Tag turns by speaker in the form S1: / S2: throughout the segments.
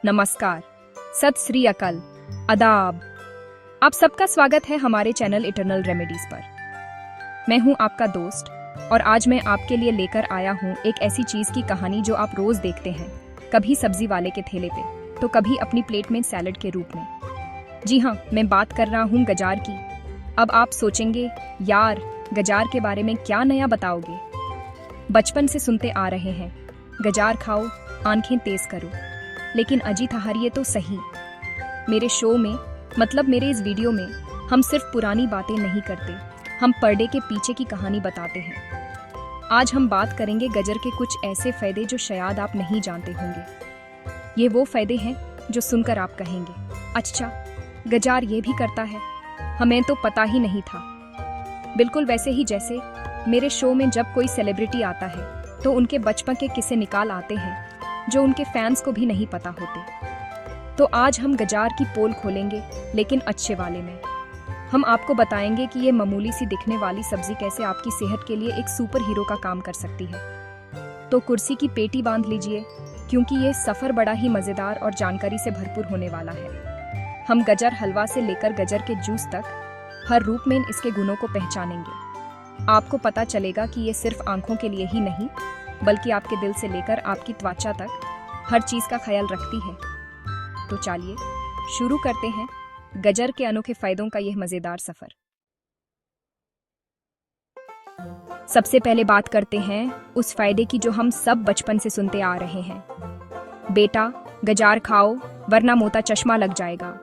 S1: नमस्कार, सत श्री अकाल, आदाब। आप सबका स्वागत है हमारे चैनल इटर्नल रेमेडीज पर। मैं हूं आपका दोस्त और आज मैं आपके लिए लेकर आया हूं एक ऐसी चीज की कहानी जो आप रोज देखते हैं, कभी सब्जी वाले के ठेले पे तो कभी अपनी प्लेट में सैलड के रूप में। जी हाँ, मैं बात कर रहा हूं गजार की। अब आप सोचेंगे, यार गजार के बारे में क्या नया बताओगे? बचपन से सुनते आ रहे हैं, गजार खाओ, आंखें तेज करो। लेकिन अजी ठहरिए तो सही। मेरे शो में, मतलब मेरे इस वीडियो में, हम सिर्फ पुरानी बातें नहीं करते, हम पर्दे के पीछे की कहानी बताते हैं। आज हम बात करेंगे गजर के कुछ ऐसे फायदे जो शायद आप नहीं जानते होंगे। ये वो फायदे हैं जो सुनकर आप कहेंगे, अच्छा गजार ये भी करता है, हमें तो पता ही नहीं था। बिल्कुल वैसे ही जैसे मेरे शो में जब कोई सेलिब्रिटी आता है तो उनके बचपन के किस्से निकाल आते हैं जो उनके फैंस को भी नहीं पता होते। तो आज हम गजार की पोल खोलेंगे, लेकिन अच्छे वाले में। हम आपको बताएंगे कि ये मामूली सी दिखने वाली सब्जी कैसे आपकी सेहत के लिए एक सुपर हीरो का काम कर सकती है। तो कुर्सी की पेटी बांध लीजिए, क्योंकि ये सफर बड़ा ही मजेदार और जानकारी से भरपूर होने वाला है। हम गजर हलवा से लेकर गजर के जूस तक हर रूप में इसके गुणों को पहचानेंगे। आपको पता चलेगा कि ये सिर्फ आंखों के लिए ही नहीं, बल्कि आपके दिल से लेकर आपकी त्वचा तक हर चीज का ख्याल रखती है। तो चलिए शुरू करते हैं गजर के अनोखे फायदों का यह मजेदार सफर। सबसे पहले बात करते हैं उस फायदे की जो हम सब बचपन से सुनते आ रहे हैं, बेटा गजार खाओ वरना मोटा चश्मा लग जाएगा।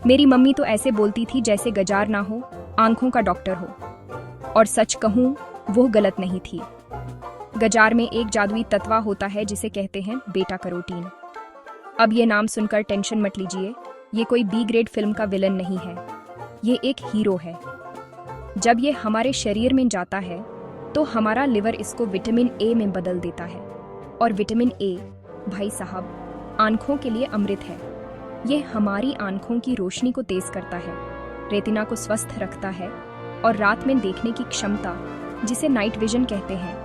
S1: मेरी मम्मी तो ऐसे बोलती थी जैसे गजार ना हो, आंखों का डॉक्टर हो। और सच कहूं, वो गलत नहीं थी। गजार में एक जादुई तत्व होता है जिसे कहते हैं बेटा कैरोटीन। अब ये नाम सुनकर टेंशन मत लीजिए, ये कोई बी ग्रेड फिल्म का विलन नहीं है, ये एक हीरो है। जब ये हमारे शरीर में जाता है तो हमारा लिवर इसको विटामिन ए में बदल देता है। और विटामिन ए, भाई साहब, आंखों के लिए अमृत है। ये हमारी आंखों की रोशनी को तेज करता है, रेटिना को स्वस्थ रखता है और रात में देखने की क्षमता, जिसे नाइट विजन कहते हैं,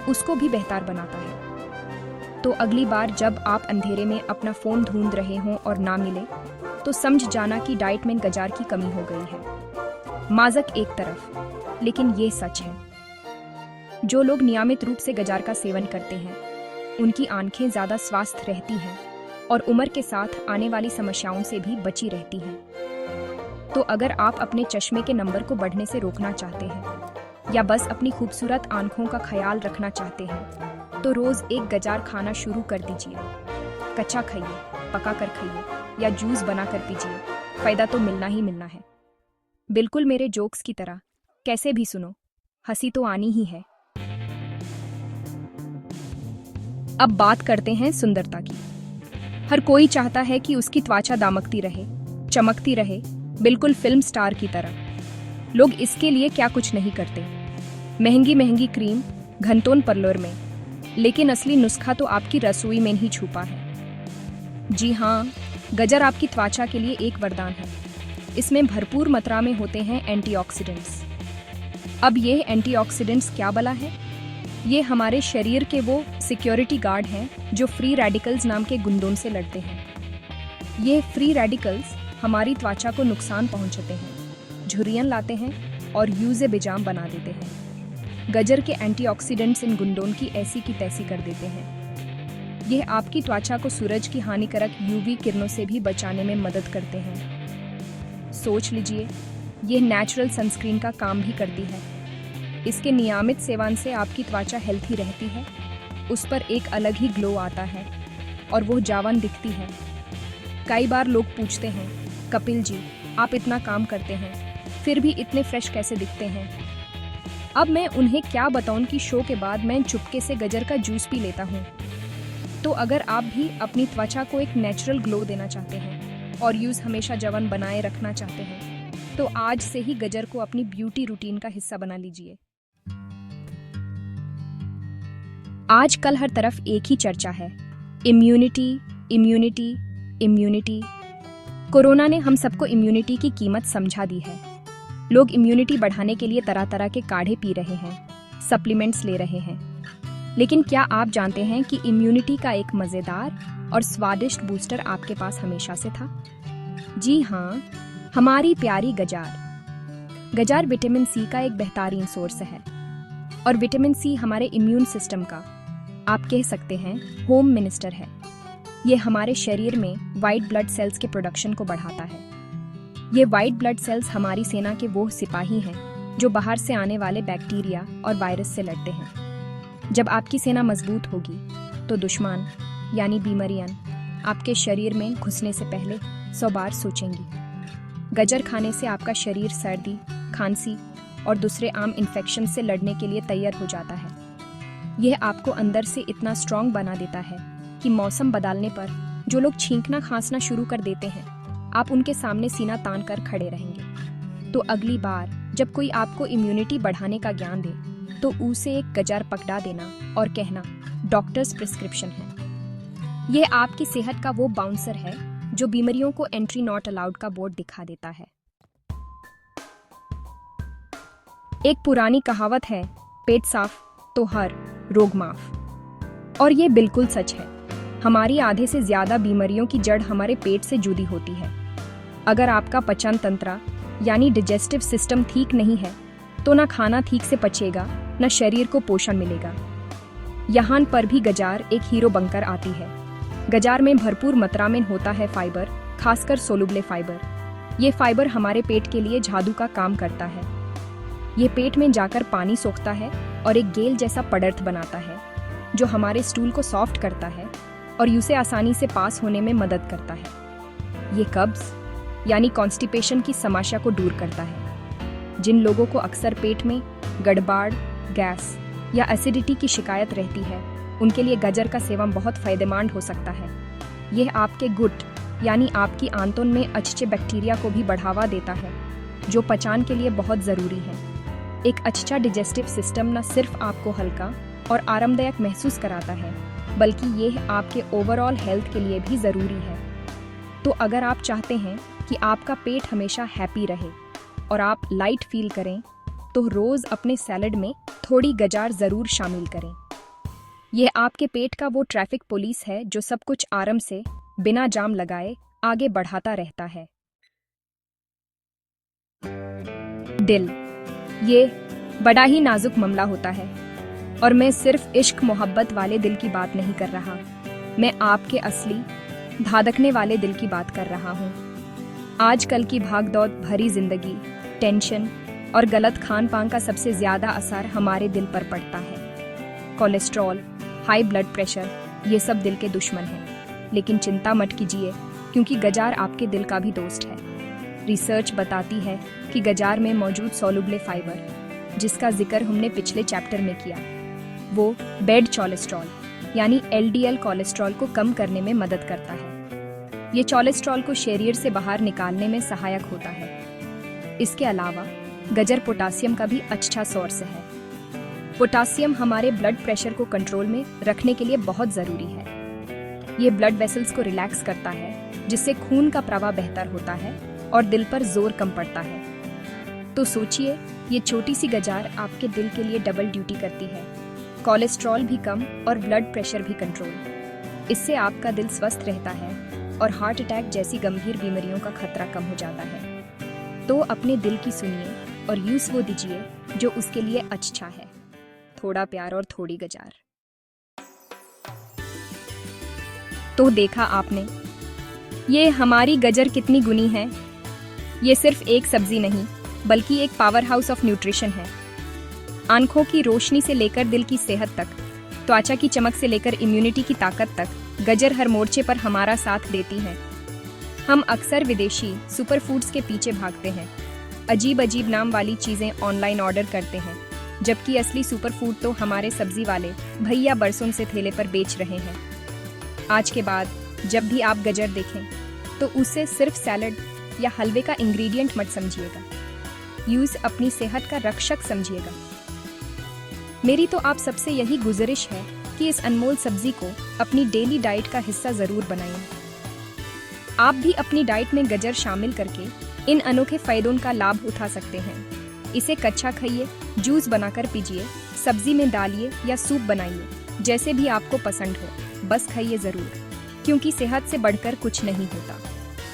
S1: उसको भी बेहतर बनाता है। तो अगली बार जब आप अंधेरे में अपना फोन ढूंढ रहे हों और ना मिले, तो समझ जाना कि डाइट में गजार की कमी हो गई है। माज़क एक तरफ, लेकिन ये सच है, जो लोग नियमित रूप से गजार का सेवन करते हैं उनकी आंखें ज्यादा स्वस्थ रहती हैं और उम्र के साथ आने वाली समस्याओं से भी बची रहती हैं। तो अगर आप अपने चश्मे के नंबर को बढ़ने से रोकना चाहते हैं या बस अपनी खूबसूरत आंखों का ख्याल रखना चाहते हैं, तो रोज एक गजार खाना शुरू कर दीजिए। कच्चा खाइए, पका कर खाइए या जूस बनाकर पीजिए, फायदा तो मिलना ही मिलना है। बिल्कुल मेरे जोक्स की तरह, कैसे भी सुनो, हंसी तो आनी ही है। अब बात करते हैं सुंदरता की। हर कोई चाहता है कि उसकी त्वचा दमकती रहे, चमकती रहे, बिल्कुल फिल्म स्टार की तरह। लोग इसके लिए क्या कुछ नहीं करते, महंगी महंगी क्रीम, घंटों पार्लर में, लेकिन असली नुस्खा तो आपकी रसोई में ही छुपा है। जी हाँ, गजर आपकी त्वचा के लिए एक वरदान है। इसमें भरपूर मात्रा में होते हैं एंटीऑक्सीडेंट्स। अब ये एंटीऑक्सीडेंट्स क्या बला है? ये हमारे शरीर के वो सिक्योरिटी गार्ड हैं जो फ्री रेडिकल्स नाम के गुंडों से लड़ते हैं। ये फ्री रेडिकल्स हमारी त्वचा को नुकसान पहुंचाते हैं, झुर्रियां लाते हैं और यूज़े बेजाम बना देते हैं। गजर के एंटीऑक्सीडेंट्स इन गुंडों की ऐसी की तैसी कर देते हैं। यह आपकी त्वचा को सूरज की हानिकारक यूवी किरणों से भी बचाने में मदद करते हैं। सोच लीजिए, यह नेचुरल सनस्क्रीन का काम भी करती है। इसके नियमित सेवन से आपकी त्वचा हेल्थी रहती है, उस पर एक अलग ही ग्लो आता है और वो जवान दिखती है। कई बार लोग पूछते हैं, कपिल जी आप इतना काम करते हैं फिर भी इतने फ्रेश कैसे दिखते हैं? अब मैं उन्हें क्या बताऊं कि शो के बाद मैं चुपके से गजर का जूस पी लेता हूं। तो अगर आप भी अपनी त्वचा को एक नेचुरल ग्लो देना चाहते हैं और यूज हमेशा जवान बनाए रखना चाहते हैं, तो आज से ही गजर को अपनी ब्यूटी रूटीन का हिस्सा बना लीजिए। आजकल हर तरफ एक ही चर्चा है, इम्यूनिटी इम्यूनिटी इम्यूनिटी। कोरोना ने हम सबको इम्यूनिटी की कीमत समझा दी है। लोग इम्यूनिटी बढ़ाने के लिए तरह तरह के काढ़े पी रहे हैं, सप्लीमेंट्स ले रहे हैं, लेकिन क्या आप जानते हैं कि इम्यूनिटी का एक मज़ेदार और स्वादिष्ट बूस्टर आपके पास हमेशा से था? जी हाँ, हमारी प्यारी गजार। गजार विटामिन सी का एक बेहतरीन सोर्स है और विटामिन सी हमारे इम्यून सिस्टम का, आप कह सकते हैं, होम मिनिस्टर है। ये हमारे शरीर में वाइट ब्लड सेल्स के प्रोडक्शन को बढ़ाता है। ये वाइट ब्लड सेल्स हमारी सेना के वो सिपाही हैं जो बाहर से आने वाले बैक्टीरिया और वायरस से लड़ते हैं। जब आपकी सेना मजबूत होगी तो दुश्मन यानी बीमारियां आपके शरीर में घुसने से पहले 100 बार सोचेंगी। गजर खाने से आपका शरीर सर्दी, खांसी और दूसरे आम इन्फेक्शन से लड़ने के लिए तैयार हो जाता है। यह आपको अंदर से इतना स्ट्रांग बना देता है कि मौसम बदलने पर जो लोग छींकना खांसना शुरू कर देते हैं, आप उनके सामने सीना तान कर खड़े रहेंगे। तो अगली बार जब कोई आपको इम्यूनिटी बढ़ाने का ज्ञान दे तो उसे एक गजार पकड़ा देना और कहना, डॉक्टर्स प्रिस्क्रिप्शन है। यह आपकी सेहत का वो बाउंसर है जो बीमारियों को एंट्री नॉट अलाउड का बोर्ड दिखा देता है। एक पुरानी कहावत है, पेट साफ तो हर रोग माफ। और ये बिल्कुल सच है। हमारी आधे से ज्यादा बीमारियों की जड़ हमारे पेट से जुड़ी होती है। अगर आपका पाचन तंत्र यानी डाइजेस्टिव सिस्टम ठीक नहीं है तो ना खाना ठीक से पचेगा, ना शरीर को पोषण मिलेगा। यहाँ पर भी गजार एक हीरो बनकर आती है। गजार में भरपूर मात्रा में होता है फाइबर, खासकर सोलुबले फाइबर। ये फाइबर हमारे पेट के लिए जादू का काम करता है। ये पेट में जाकर पानी सोखता है और एक गेल जैसा पदार्थ बनाता है जो हमारे स्टूल को सॉफ्ट करता है और उसे आसानी से पास होने में मदद करता है। ये कब्ज यानी कॉन्स्टिपेशन की समस्या को दूर करता है। जिन लोगों को अक्सर पेट में गड़बड़, गैस या एसिडिटी की शिकायत रहती है, उनके लिए गजर का सेवन बहुत फायदेमंद हो सकता है। यह आपके गुट यानी आपकी आंतों में अच्छे बैक्टीरिया को भी बढ़ावा देता है जो पचान के लिए बहुत ज़रूरी है। एक अच्छा डाइजेस्टिव सिस्टम न सिर्फ आपको हल्का और आरामदायक महसूस कराता है, बल्कि यह आपके ओवरऑल हेल्थ के लिए भी ज़रूरी है। तो अगर आप चाहते हैं कि आपका पेट हमेशा हैप्पी रहे और आप लाइट फील करें, तो रोज़ अपने सैलड में थोड़ी गजार ज़रूर शामिल करें। यह आपके पेट का वो ट्रैफिक पुलिस है जो सब कुछ आराम से, बिना जाम लगाए, आगे बढ़ाता रहता है। दिल, ये बड़ा ही नाजुक मामला होता है और मैं सिर्फ इश्क मोहब्बत वाले दिल की बात नहीं कर रहा। मैं आपके असली धड़कने वाले दिल की बात कर रहा हूँ। आजकल की भागदौड़ भरी जिंदगी, टेंशन और गलत खान पान का सबसे ज्यादा असर हमारे दिल पर पड़ता है। कोलेस्ट्रॉल, हाई ब्लड प्रेशर, ये सब दिल के दुश्मन हैं। लेकिन चिंता मत कीजिए, क्योंकि गजार आपके दिल का भी दोस्त है। रिसर्च बताती है कि गजार में मौजूद सोलुबले फाइबर, जिसका जिक्र हमने पिछले चैप्टर में किया, वो बैड कोलेस्ट्रॉल यानी एलडीएल कोलेस्ट्रॉल को कम करने में मदद करता है। ये कोलेस्ट्रॉल को शरीर से बाहर निकालने में सहायक होता है। इसके अलावा गजर पोटासियम का भी अच्छा सोर्स है। पोटासियम हमारे ब्लड प्रेशर को कंट्रोल में रखने के लिए बहुत ज़रूरी है। ये ब्लड वेसल्स को रिलैक्स करता है, जिससे खून का प्रवाह बेहतर होता है और दिल पर जोर कम पड़ता है। तो सोचिए, ये छोटी सी गजार आपके दिल के लिए डबल ड्यूटी करती है। कोलेस्ट्रॉल भी कम और ब्लड प्रेशर भी कंट्रोल। इससे आपका दिल स्वस्थ रहता है और हार्ट अटैक जैसी गंभीर बीमारियों का खतरा कम हो जाता है। तो अपने दिल की सुनिए और यूज़ वो दीजिए जो उसके लिए अच्छा है। थोड़ा प्यार और थोड़ी गजार। तो देखा आपने, ये हमारी गजर कितनी गुनी है। ये सिर्फ एक सब्जी नहीं, बल्कि एक पावर हाउस ऑफ न्यूट्रिशन है। आंखों की रोशनी से लेकर दिल की सेहत तक, त्वचा की चमक से लेकर इम्यूनिटी की ताकत तक, गजर हर मोर्चे पर हमारा साथ देती है। हम अक्सर विदेशी सुपर फूड्स के पीछे भागते हैं, अजीब अजीब नाम वाली चीज़ें ऑनलाइन ऑर्डर करते हैं, जबकि असली सुपर फूड तो हमारे सब्जी वाले भैया बरसों से ठेले पर बेच रहे हैं। आज के बाद जब भी आप गजर देखें तो उसे सिर्फ सैलड या हलवे का इंग्रेडिएंट मत समझिएगा, यूज़ अपनी सेहत का रक्षक समझिएगा। मेरी तो आप सबसे यही गुजारिश है कि इस अनमोल सब्जी को अपनी डेली डाइट का हिस्सा ज़रूर बनाएं। आप भी अपनी डाइट में गजर शामिल करके इन अनोखे फ़ायदों का लाभ उठा सकते हैं। इसे कच्चा खाइए, जूस बनाकर पीजिए, सब्जी में डालिए या सूप बनाइए। जैसे भी आपको पसंद हो, बस खाइए ज़रूर, क्योंकि सेहत से बढ़कर कुछ नहीं होता।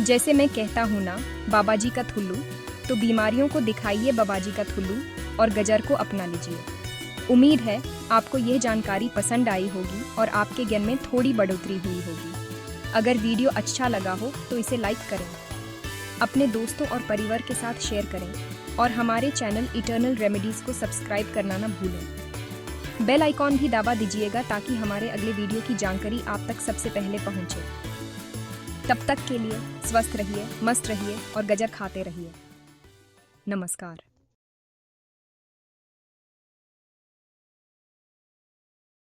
S1: जैसे मैं कहता हूँ ना, बाबा जी का थुल्लू, तो बीमारियों को दिखाइए बाबा जी का थुल्लू और गजर को अपना लीजिए। उम्मीद है आपको यह जानकारी पसंद आई होगी और आपके ज्ञान में थोड़ी बढ़ोतरी हुई होगी। अगर वीडियो अच्छा लगा हो तो इसे लाइक करें, अपने दोस्तों और परिवार के साथ शेयर करें और हमारे चैनल इटर्नल रेमेडीज़ को सब्सक्राइब करना ना भूलें। बेल आइकॉन भी दबा दीजिएगा ताकि हमारे अगले वीडियो की जानकारी आप तक सबसे पहले पहुंचे। तब तक के लिए स्वस्थ रहिए, मस्त रहिए और गजर खाते रहिए। नमस्कार।